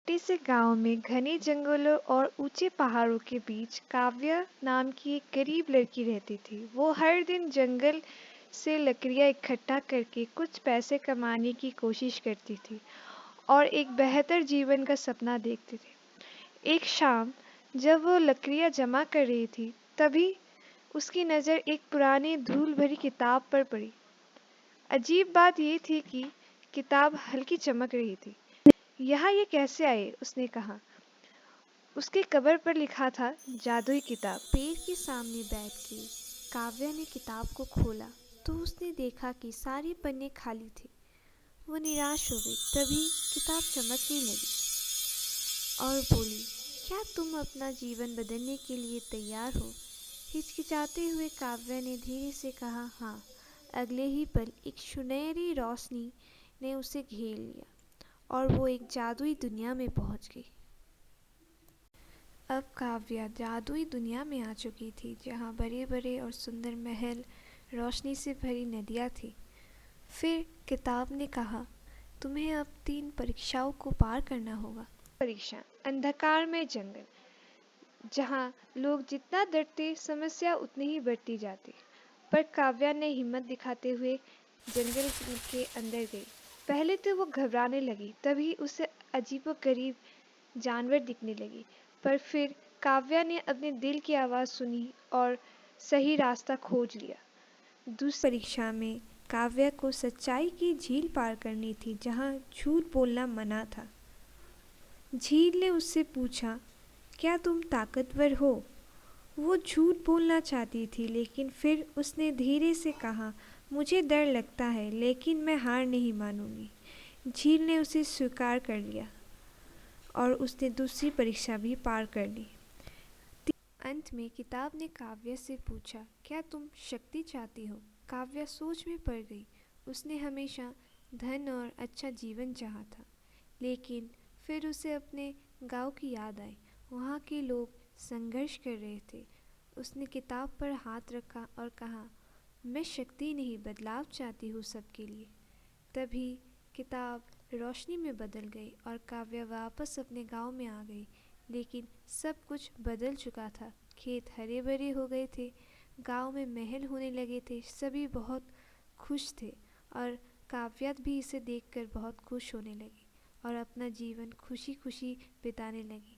छोटे से गांव में घने जंगलों और ऊंचे पहाड़ों के बीच काव्या नाम की एक गरीब लड़की रहती थी। वो हर दिन जंगल से लकड़ियां इकट्ठा करके कुछ पैसे कमाने की कोशिश करती थी और एक बेहतर जीवन का सपना देखती थी। एक शाम जब वो लकड़ियां जमा कर रही थी, तभी उसकी नज़र एक पुरानी धूल भरी किताब पर पड़ी। अजीब बात यह थी कि किताब हल्की चमक रही थी। यहाँ ये कैसे आए? उसने कहा। उसके कवर पर लिखा था, जादुई किताब। पेड़ के सामने बैठ के काव्या ने किताब को खोला तो उसने देखा कि सारे पन्ने खाली थे। वो निराश हो गई। तभी किताब चमकने लगी और बोली, क्या तुम अपना जीवन बदलने के लिए तैयार हो? हिचकिचाते हुए काव्या ने धीरे से कहा, हाँ। अगले ही पल एक सुनहरी रोशनी ने उसे घेर लिया और वो एक जादुई दुनिया में पहुंच गई। अब काव्या जादुई दुनिया में आ चुकी थी, जहाँ बड़े बड़े और सुंदर महल, रोशनी से भरी नदियाँ थी। फिर किताब ने कहा, तुम्हें अब 3 परीक्षाओं को पार करना होगा। परीक्षा। अंधकार में जंगल, जहाँ लोग जितना डरते समस्या उतनी ही बढ़ती जाती। पर काव्या ने हिम्मत दिखाते हुए जंगल के अंदर गई। पहले तो वो घबराने लगी, तभी उसे अजीबोगरीब जानवर दिखने लगी। पर फिर काव्या ने अपने दिल की आवाज़ सुनी और सही रास्ता खोज लिया। दूसरी परीक्षा में काव्या को सच्चाई की झील पार करनी थी, जहाँ झूठ बोलना मना था। झील ने उससे पूछा, क्या तुम ताकतवर हो? वो झूठ बोलना चाहती थी, लेकिन फिर उसने धीरे से कहा, मुझे डर लगता है, लेकिन मैं हार नहीं मानूंगी। झील ने उसे स्वीकार कर लिया और उसने दूसरी परीक्षा भी पार कर ली। अंत में किताब ने काव्या से पूछा, क्या तुम शक्ति चाहती हो? काव्या सोच में पड़ गई। उसने हमेशा धन और अच्छा जीवन चाहा था, लेकिन फिर उसे अपने गांव की याद आई। वहाँ के लोग संघर्ष कर रहे थे। उसने किताब पर हाथ रखा और कहा, मैं शक्ति नहीं, बदलाव चाहती हूँ सबके लिए। तभी किताब रोशनी में बदल गई और काव्या वापस अपने गांव में आ गई। लेकिन सब कुछ बदल चुका था। खेत हरे भरे हो गए थे, गांव में महल होने लगे थे, सभी बहुत खुश थे और काव्या भी इसे देखकर बहुत खुश होने लगी और अपना जीवन खुशी खुशी बिताने लगी।